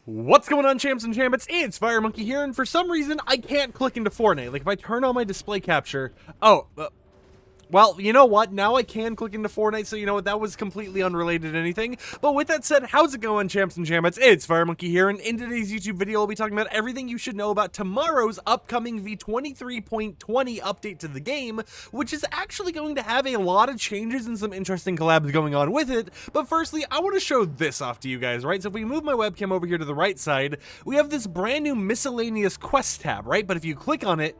What's going on, champs and champions? It's FireMonkey here, and for some reason, I can't click into Fortnite. Like, if I turn on my display capture... well, you know what? Now I can click into Fortnite, so you know what? That was completely unrelated to anything. But with that said, how's it going, champs and champions? It's FireMonkey here, and in today's YouTube video, we'll be talking about everything you should know about tomorrow's upcoming v23.20 update to the game, which is actually going to have a lot of changes and some interesting collabs going on with it. But firstly, I want to show this off to you guys, right? So if we move my webcam over here to the right side, we have this brand new miscellaneous quest tab, right? But if you click on it,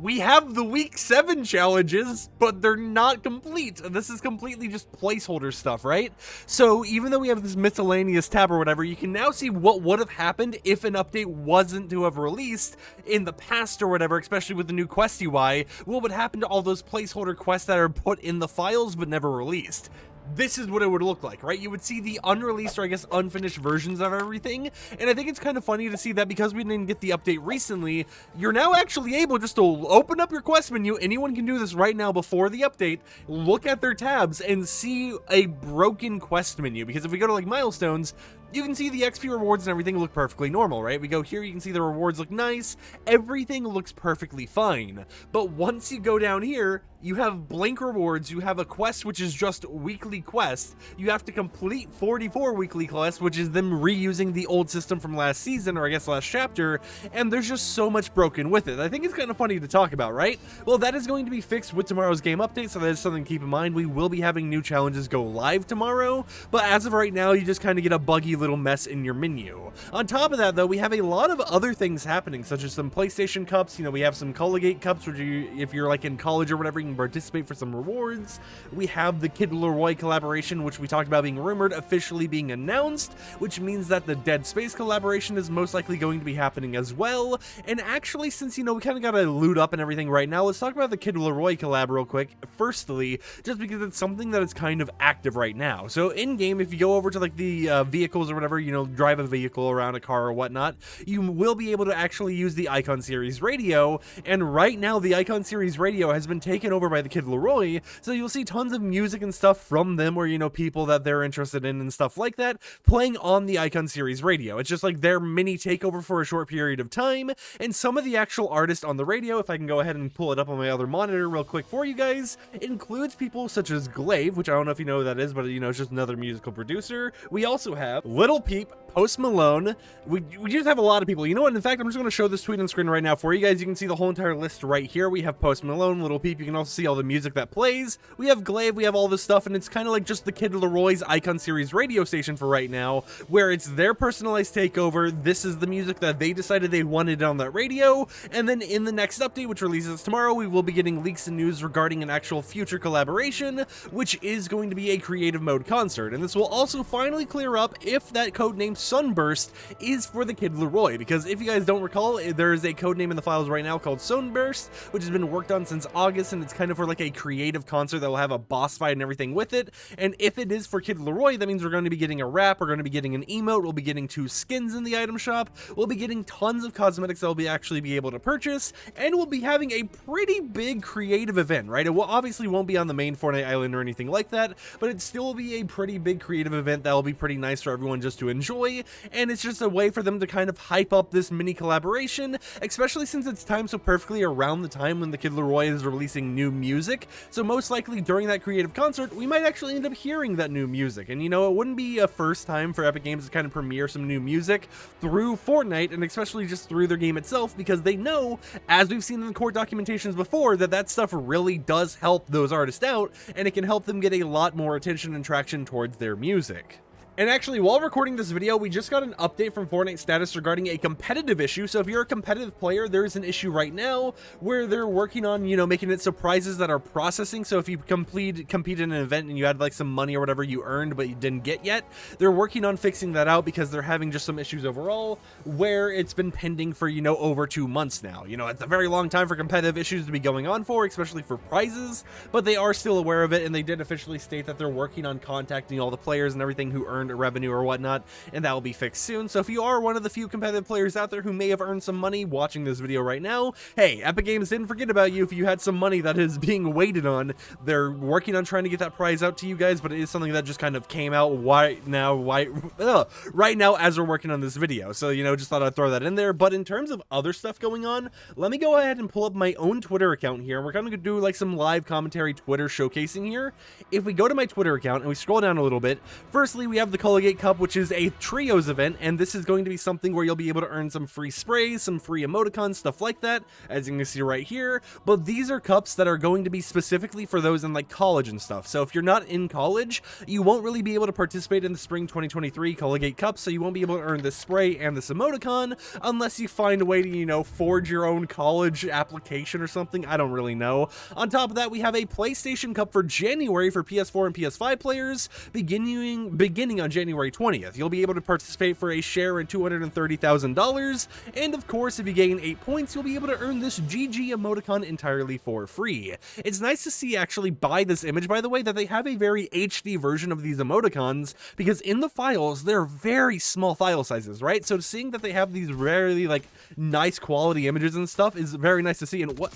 we have the week 7 challenges, but they're not complete. This is completely just placeholder stuff, right? So even though we have this miscellaneous tab or whatever, you can now see what would have happened if an update wasn't to have released in the past or whatever, especially with the new quest UI. What would happen to all those placeholder quests that are put in the files but never released? This is what it would look like, right? You would see the unreleased, or I guess unfinished versions of everything, and I think it's kind of funny to see that because we didn't get the update recently, you're now actually able just to open up your quest menu. Anyone can do this right now before the update, look at their tabs, and see a broken quest menu, because if we go to like milestones, you can see the XP rewards and everything look perfectly normal, right? We go here, you can see the rewards look nice, everything looks perfectly fine. But once you go down here, you have blank rewards, you have a quest which is just weekly quest, you have to complete 44 weekly quests, which is them reusing the old system from last season, or I guess last chapter, and there's just so much broken with it. I think it's kind of funny to talk about, right? Well, that is going to be fixed with tomorrow's game update, so that is something to keep in mind. We will be having new challenges go live tomorrow, but as of right now, you just kind of get a buggy little mess in your menu. On top of that, though, we have a lot of other things happening, such as some PlayStation cups. You know, we have some Colgate cups, which if you're like in college or whatever, you can participate for some rewards. We have the Kid Leroy collaboration, which we talked about being rumored, officially being announced, which means that the Dead Space collaboration is most likely going to be happening as well. And actually, since, you know, we kind of got to loot up and everything right now, let's talk about the Kid Leroy collab real quick. Firstly, just because it's something that is kind of active right now. So in-game, if you go over to like the vehicles or whatever, you know, drive a vehicle around a car or whatnot, you will be able to actually use the Icon Series radio, and right now the Icon Series radio has been taken over by the Kid Leroy, so you'll see tons of music and stuff from them, or, you know, people that they're interested in and stuff like that, playing on the Icon Series radio. It's just like their mini takeover for a short period of time, and some of the actual artists on the radio, if I can go ahead and pull it up on my other monitor real quick for you guys, includes people such as Glaive, which I don't know if you know who that is, but, you know, it's just another musical producer. We also have Little Peep, Post Malone. We just have a lot of people. You know what? In fact, I'm just going to show this tweet on screen right now for you guys. You can see the whole entire list right here. We have Post Malone, Little Peep. You can also see all the music that plays. We have Glaive. We have all this stuff, and it's kind of like just the Kid Leroy's Icon Series radio station for right now, where it's their personalized takeover. This is the music that they decided they wanted on that radio, and then in the next update, which releases tomorrow, we will be getting leaks and news regarding an actual future collaboration, which is going to be a creative mode concert, and this will also finally clear up if that codename Sunburst is for the Kid Leroy, because if you guys don't recall, there is a codename in the files right now called Sunburst, which has been worked on since August, and it's kind of for like a creative concert that will have a boss fight and everything with it. And if it is for Kid Leroy, that means we're going to be getting a wrap, we're going to be getting an emote, we'll be getting 2 skins in the item shop, we'll be getting tons of cosmetics that we'll actually be able to purchase, and we'll be having a pretty big creative event, right? It will obviously won't be on the main Fortnite island or anything like that, but it still will be a pretty big creative event that will be pretty nice for everyone just to enjoy. And it's just a way for them to kind of hype up this mini collaboration, especially since it's timed so perfectly around the time when the Kid Leroy is releasing new music. So most likely during that creative concert, we might actually end up hearing that new music. And, you know, it wouldn't be a first time for Epic Games to kind of premiere some new music through Fortnite, and especially just through their game itself, because they know, as we've seen in the court documentations before, that that stuff really does help those artists out, and it can help them get a lot more attention and traction towards their music. And actually, while recording this video, we just got an update from Fortnite status regarding a competitive issue. So if you're a competitive player, there is an issue right now where they're working on, you know, making it so prizes that are processing. So if you compete in an event and you had like some money or whatever you earned but you didn't get yet, they're working on fixing that out because they're having just some issues overall where it's been pending for, you know, over 2 months now. You know, it's a very long time for competitive issues to be going on for, especially for prizes, but they are still aware of it, and they did officially state that they're working on contacting all the players and everything who earned unearned revenue or whatnot, and that will be fixed soon. So if you are one of the few competitive players out there who may have earned some money watching this video right now, hey, Epic Games didn't forget about you. If you had some money that is being waited on, they're working on trying to get that prize out to you guys, but it is something that just kind of came out right now as we're working on this video. So, you know, just thought I'd throw that in there. But in terms of other stuff going on, let me go ahead and pull up my own Twitter account here. We're going to do like some live commentary Twitter showcasing here. If we go to my Twitter account and we scroll down a little bit, firstly, we have the Colgate Cup, which is a trios event, and this is going to be something where you'll be able to earn some free sprays, some free emoticons, stuff like that, as you can see right here. But these are cups that are going to be specifically for those in like college and stuff. So if you're not in college, you won't really be able to participate in the spring 2023 Colgate Cup, so you won't be able to earn this spray and this emoticon unless you find a way to, you know, forge your own college application or something. I don't really know. On top of that, we have a PlayStation Cup for January for PS4 and PS5 players, beginning on January 20th. You'll be able to participate for a share in $230,000, and of course, if you gain 8 points, you'll be able to earn this GG emoticon entirely for free. It's nice to see actually by this image, by the way, that they have a very HD version of these emoticons, because in the files, they're very small file sizes, right? So seeing that they have these really like nice quality images and stuff is very nice to see. And what?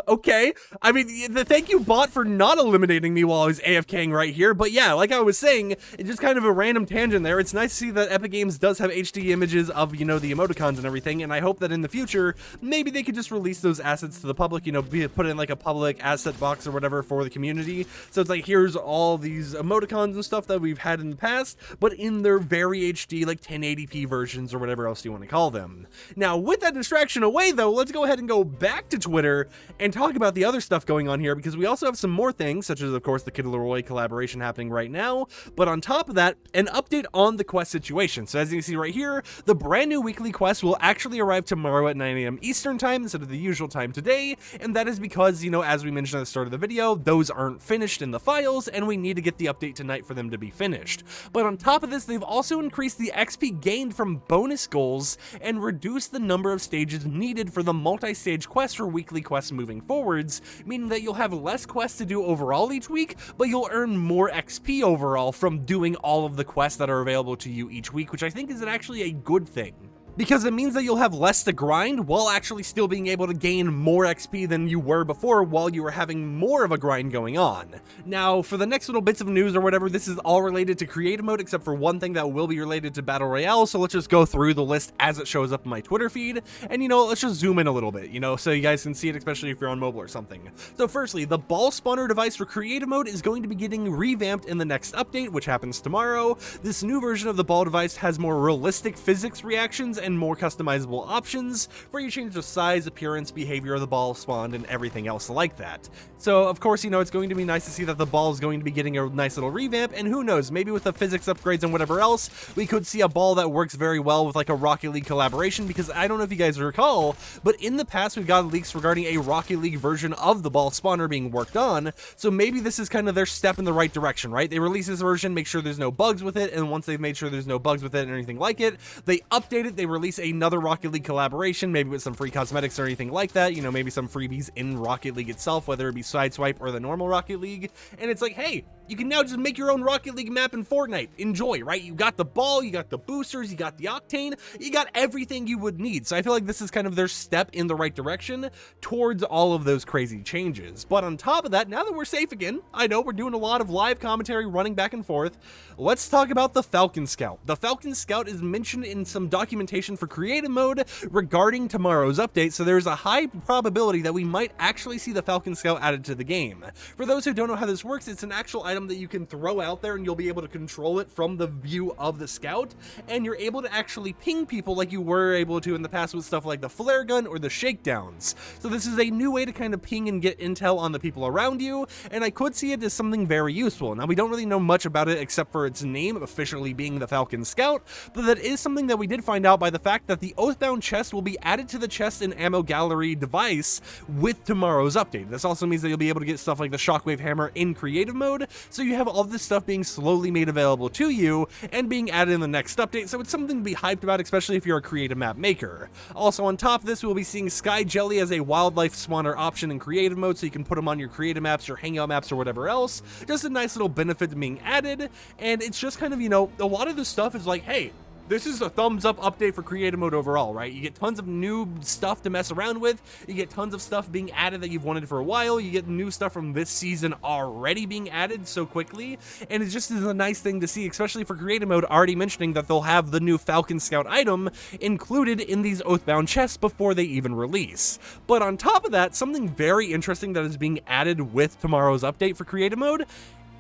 Okay, I mean, thank you, bot, for not eliminating me while I was AFKing right here. But yeah, like I was saying, it's just kind of a random tangent there. It's nice to see that Epic Games does have HD images of, you know, the emoticons and everything, and I hope that in the future, maybe they could just release those assets to the public, you know, put in like a public asset box or whatever for the community. So it's like, here's all these emoticons and stuff that we've had in the past, but in their very HD, like 1080p versions or whatever else you want to call them. Now, with that distraction away, though, let's go ahead and go back to Twitter and talk about the other stuff going on here, because we also have some more things, such as, of course, the Kid Leroy collaboration happening right now. But on top of that, an update on the quest situation. So as you can see right here, the brand new weekly quest will actually arrive tomorrow at 9 AM Eastern time instead of the usual time today. And that is because, you know, as we mentioned at the start of the video, those aren't finished in the files, and we need to get the update tonight for them to be finished. But on top of this, they've also increased the XP gained from bonus goals and reduced the number of stages needed for the multi-stage quest for weekly quests moving forwards, meaning that you'll have less quests to do overall each week, but you'll earn more XP overall from doing all of the quests that are available to you each week, which I think is actually a good thing, because it means that you'll have less to grind while actually still being able to gain more XP than you were before while you were having more of a grind going on. Now, for the next little bits of news or whatever, this is all related to creative mode except for one thing that will be related to Battle Royale, so let's just go through the list as it shows up in my Twitter feed, and, you know, let's just zoom in a little bit, you know, so you guys can see it, especially if you're on mobile or something. So firstly, the ball spawner device for creative mode is going to be getting revamped in the next update, which happens tomorrow. This new version of the ball device has more realistic physics reactions and more customizable options where you change the size, appearance, behavior of the ball spawned, and everything else like that. So of course, you know, it's going to be nice to see that the ball is going to be getting a nice little revamp, and who knows, maybe with the physics upgrades and whatever else, we could see a ball that works very well with like a Rocket League collaboration, because I don't know if you guys recall, but in the past we've got leaks regarding a Rocket League version of the ball spawner being worked on, so maybe this is kind of their step in the right direction, right? They release this version, make sure there's no bugs with it, and once they've made sure there's no bugs with it and anything like it, they update it, they release another Rocket League collaboration, maybe with some free cosmetics or anything like that, you know, maybe some freebies in Rocket League itself, whether it be Sideswipe or the normal Rocket League, and it's like, hey, you can now just make your own Rocket League map in Fortnite. Enjoy, right? You got the ball, you got the boosters, you got the octane, you got everything you would need. So I feel like this is kind of their step in the right direction towards all of those crazy changes. But on top of that, now that we're safe again, I know we're doing a lot of live commentary running back and forth, let's talk about the Falcon Scout. The Falcon Scout is mentioned in some documentation for creative mode regarding tomorrow's update, so there's a high probability that we might actually see the Falcon Scout added to the game. For those who don't know how this works, it's an actual item that you can throw out there and you'll be able to control it from the view of the scout, and you're able to actually ping people like you were able to in the past with stuff like the flare gun or the shakedowns. So this is a new way to kind of ping and get intel on the people around you, and I could see it as something very useful. Now, we don't really know much about it except for its name officially being the Falcon Scout, but that is something that we did find out by the fact that the Oathbound chest will be added to the chest and ammo gallery device with tomorrow's update. This also means that you'll be able to get stuff like the Shockwave Hammer in creative mode, So you have all this stuff being slowly made available to you and being added in the next update, so it's something to be hyped about, especially if you're a creative map maker. Also on top of this, we'll be seeing Sky Jelly as a wildlife spawner option in creative mode, so you can put them on your creative maps, your hangout maps, or whatever else. Just a nice little benefit to being added, and it's just kind of, you know, a lot of this stuff is like, hey, this is a thumbs up update for creative mode overall, right? You get tons of new stuff to mess around with. You get tons of stuff being added that you've wanted for a while. You get new stuff from this season already being added so quickly. And it just is a nice thing to see, especially for creative mode, already mentioning that they'll have the new Falcon Scout item included in these Oathbound chests before they even release. But on top of that, something very interesting that is being added with tomorrow's update for creative mode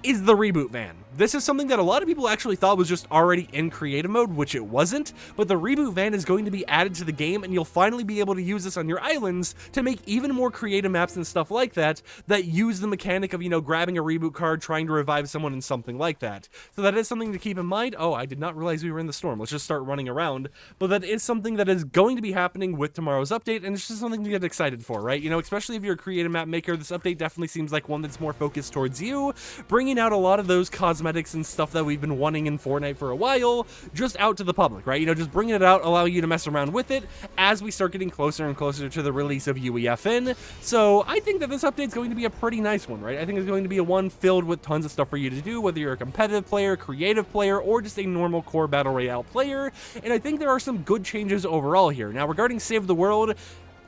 is the reboot van. This is something that a lot of people actually thought was just already in creative mode, which it wasn't, but the reboot van is going to be added to the game, and you'll finally be able to use this on your islands to make even more creative maps and stuff like that use the mechanic of, you know, grabbing a reboot card, trying to revive someone and something like that. So that is something to keep in mind. Oh, I did not realize we were in the storm. Let's just start running around. But that is something that is going to be happening with tomorrow's update, and it's just something to get excited for, right? You know, especially if you're a creative map maker, this update definitely seems like one that's more focused towards you, bringing out a lot of those cosmetics and stuff that we've been wanting in Fortnite for a while, just out to the public, right? You know, just bringing it out, allowing you to mess around with it as we start getting closer and closer to the release of UEFN. So I think that this update is going to be a pretty nice one, right? I think it's going to be a one filled with tons of stuff for you to do, whether you're a competitive player, creative player, or just a normal core battle royale player. And I think there are some good changes overall here. Now, regarding Save the World,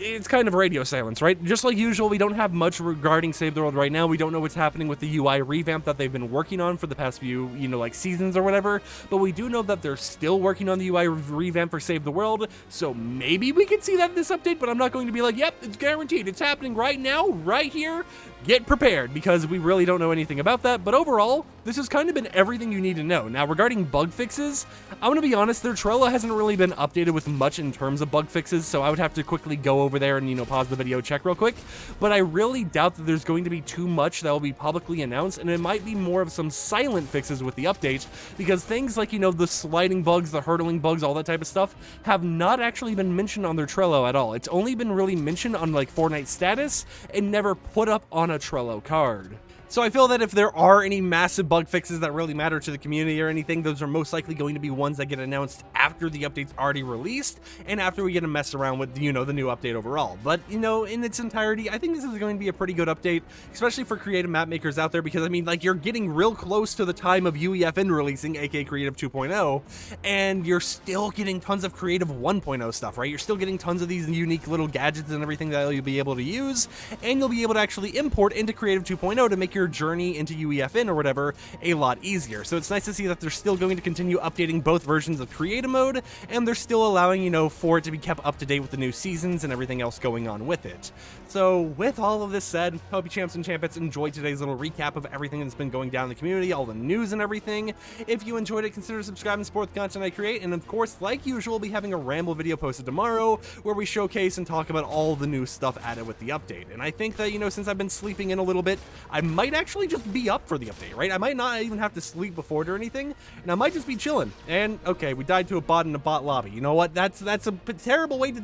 it's kind of radio silence, right? Just like usual, we don't have much regarding Save the World right now. We don't know what's happening with the UI revamp that they've been working on for the past few, you know, like seasons or whatever, but we do know that they're still working on the UI revamp for Save the World, so maybe we can see that in this update, but I'm not going to be like, yep, it's guaranteed, it's happening right now, right here. Get prepared, because we really don't know anything about that. But overall, this has kind of been everything you need to know. Now, regarding bug fixes, I'm going to be honest, their Trello hasn't really been updated with much in terms of bug fixes, so I would have to quickly go over there and, you know, pause the video, check real quick. But I really doubt that there's going to be too much that will be publicly announced, and it might be more of some silent fixes with the update, because things like, you know, the sliding bugs, the hurdling bugs, all that type of stuff have not actually been mentioned on their Trello at all. It's only been really mentioned on, like, Fortnite status and never put up on a Trello card. So I feel that if there are any massive bug fixes that really matter to the community or anything, those are most likely going to be ones that get announced after the update's already released and after we get to mess around with, you know, the new update overall. But, you know, in its entirety, I think this is going to be a pretty good update, especially for creative map makers out there, because, I mean, like, you're getting real close to the time of UEFN releasing, aka Creative 2.0, and you're still getting tons of Creative 1.0 stuff, right? You're still getting tons of these unique little gadgets and everything that you'll be able to use, and you'll be able to actually import into Creative 2.0 to make your journey into UEFN or whatever a lot easier. So it's nice to see that they're still going to continue updating both versions of creative mode, and they're still allowing, you know, for it to be kept up to date with the new seasons and everything else going on with it. So with all of this said, hope you champs and champettes enjoyed today's little recap of everything that's been going down in the community, all the news and everything. If you enjoyed it, consider subscribing and support the content I create, and of course, like usual, we'll be having a ramble video posted tomorrow where we showcase and talk about all the new stuff added with the update. And I think that, you know, since I've been sleeping in a little bit, I might actually just be up for the update, right? I might not even have to sleep before it or anything, and I might just be chilling. And okay, we died to a bot in a bot lobby. You know what? That's a terrible way to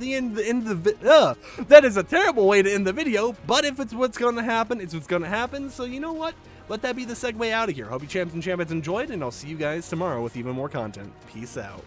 that is a terrible way to end the video. But if it's what's going to happen, it's what's going to happen. So you know what? Let that be the segue out of here. Hope you champs and champions enjoyed, and I'll see you guys tomorrow with even more content. Peace out.